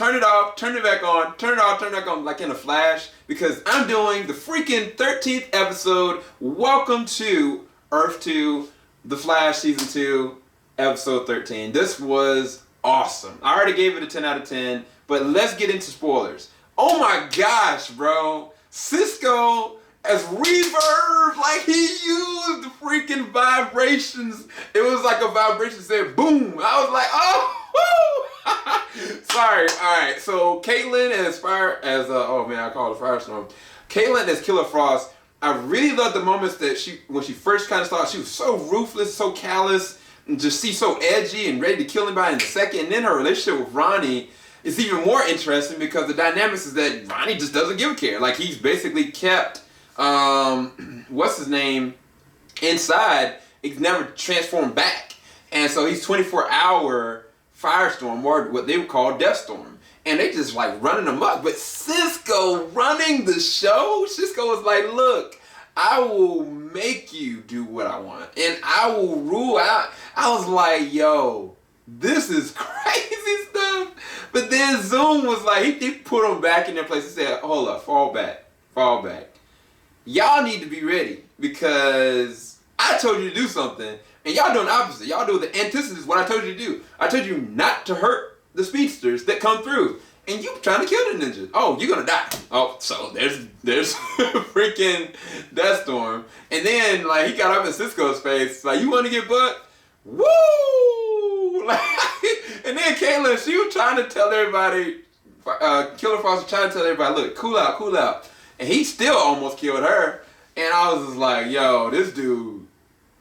turn it off, turn it back on, turn it off, turn it back on, like in a flash, because I'm doing the freaking 13th episode. Welcome to EARTH-2, The Flash Season 2, Episode 13. This was awesome. I already gave it a 10 out of 10, but let's get into spoilers. Oh my gosh, bro. Cisco as reverb, like he used the freaking vibrations. It was like a vibration that said boom. I was like, oh, woo. Sorry. All right. So Caitlin as oh man, I call it Firestorm. Caitlin as Killer Frost. I really loved the moments that when she first kind of started, she was so ruthless, so callous, and just so edgy and ready to kill anybody in a second. And then her relationship with Ronnie is even more interesting because the dynamics is that Ronnie just doesn't give a care. Like he's basically kept what's his name inside. He's never transformed back, and so he's 24-hour Firestorm, or what they would call Deathstorm, and they just like running amok. But Cisco running the show, Cisco was like, look, I will make you do what I want, and I will rule out. I was like, yo, this is crazy stuff. But then Zoom was like, he put them back in their place. He said, hold up, fall back. Y'all need to be ready because I told you to do something and y'all doing the opposite. Y'all do the antithesis of what I told you to do. I told you not to hurt the speedsters that come through, and you trying to kill the ninjas. Oh, you're gonna die. Oh, so there's freaking Deathstorm. And then like he got up in Cisco's face, like, you want to get bucked? Woo! Like, and then Caitlin, she was trying to tell everybody, Killer Frost was trying to tell everybody, look, cool out. And he still almost killed her. And I was just like, yo, this dude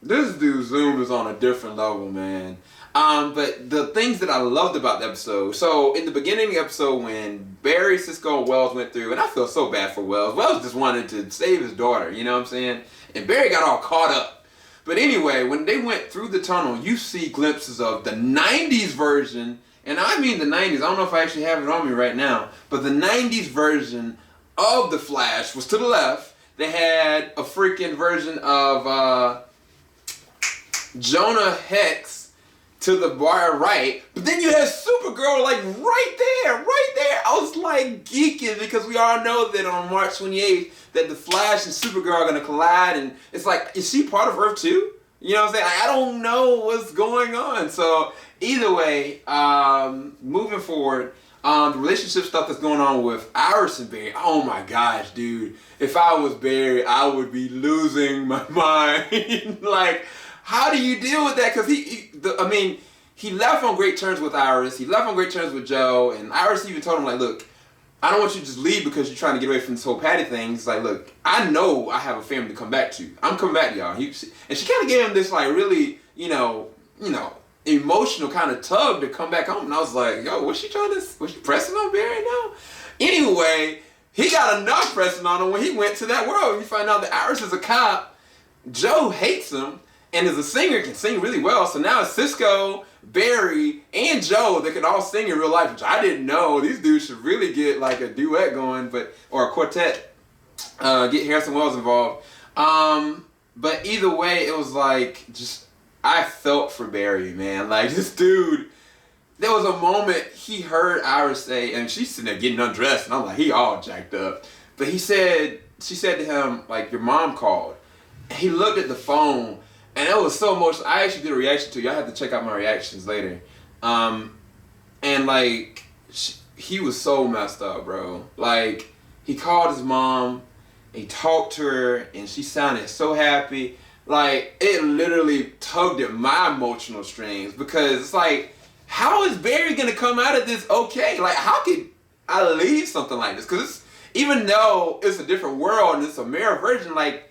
Zoom is on a different level, man. But the things that I loved about the episode, so in the beginning of the episode when Barry, Cisco, and Wells went through, and I feel so bad for Wells. Wells just wanted to save his daughter, you know what I'm saying? And Barry got all caught up. But anyway, when they went through the tunnel, you see glimpses of the 90s version, and I mean the 90s, I don't know if I actually have it on me right now, but the 90s version of the Flash was to the left. They had a freaking version of Jonah Hex to the bar right, but then you had Supergirl like right there. I was like geeking because we all know that on March 28th that the Flash and Supergirl are gonna collide, and it's like, is she part of EARTH-2? You know what I'm saying? I don't know what's going on. So either way, moving forward, the relationship stuff that's going on with Iris and Barry, oh my gosh, dude. If I was Barry, I would be losing my mind. Like, how do you deal with that? Because he left on great terms with Iris. He left on great terms with Joe. And Iris even told him, like, look, I don't want you to just leave because you're trying to get away from this whole Patty thing. He's like, look, I know I have a family to come back to. I'm coming back to y'all. And she kind of gave him this, like, really, you know, emotional kind of tug to come back home. And I was like, yo, was she pressing on Barry now? Anyway, he got enough pressing on him when he went to that world. You find out that Iris is a cop. Joe hates him and is a singer, can sing really well. So now it's Cisco, Barry, and Joe that can all sing in real life, which I didn't know. These dudes should really get like a duet going, or a quartet. Get Harrison Wells involved. But either way, it was like, I felt for Barry, man. Like, this dude, there was a moment he heard Iris say, and she's sitting there getting undressed, and I'm like, he all jacked up. But she said to him, like, your mom called. And he looked at the phone, and it was so emotional. I actually did a reaction to it. Y'all have to check out my reactions later. And, like, he was so messed up, bro. Like, he called his mom, he talked to her, and she sounded so happy. Like, it literally tugged at my emotional strings because it's like, how is Barry gonna come out of this okay? Like, how could I leave something like this? Because even though it's a different world and it's a mirror version, like,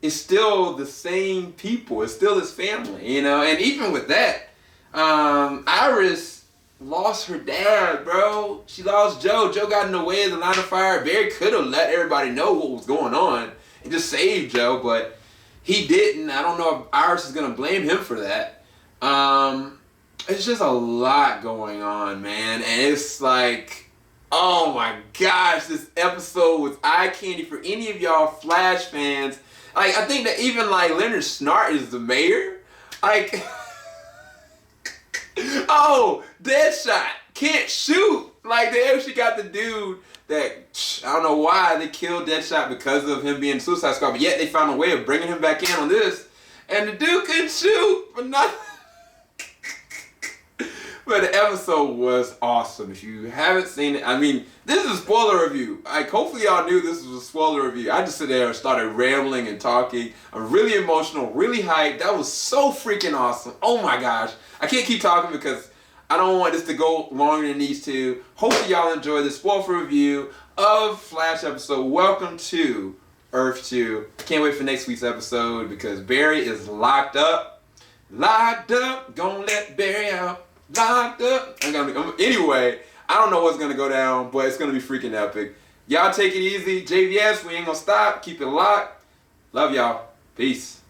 it's still the same people. It's still his family, you know? And even with that, Iris lost her dad, bro. She lost Joe. Joe got in the way of the line of fire. Barry could have let everybody know what was going on and just saved Joe, but he didn't. I don't know if Iris is going to blame him for that. It's just a lot going on, man. And it's like, oh my gosh, this episode was eye candy for any of y'all Flash fans. Like, I think that even like Leonard Snart is the mayor. Like, oh, Deadshot can't shoot. Like, they actually got the dude that, I don't know why they killed Deadshot because of him being Suicide Squad, but yet they found a way of bringing him back in on this, and the dude couldn't shoot for nothing. But the episode was awesome. If you haven't seen it, I mean, this is a spoiler review. Like, hopefully y'all knew this was a spoiler review. I just sit there and started rambling and talking. I'm really emotional, really hyped. That was so freaking awesome. Oh my gosh. I can't keep talking because I don't want this to go longer than these two. Hopefully y'all enjoyed this spoiler review of Flash episode. Welcome to EARTH-2. I can't wait for next week's episode because Barry is locked up. Locked up. Gonna let Barry out. Locked up. Anyway, I don't know what's gonna go down, but it's gonna be freaking epic. Y'all take it easy. JVS, we ain't gonna stop. Keep it locked. Love y'all. Peace.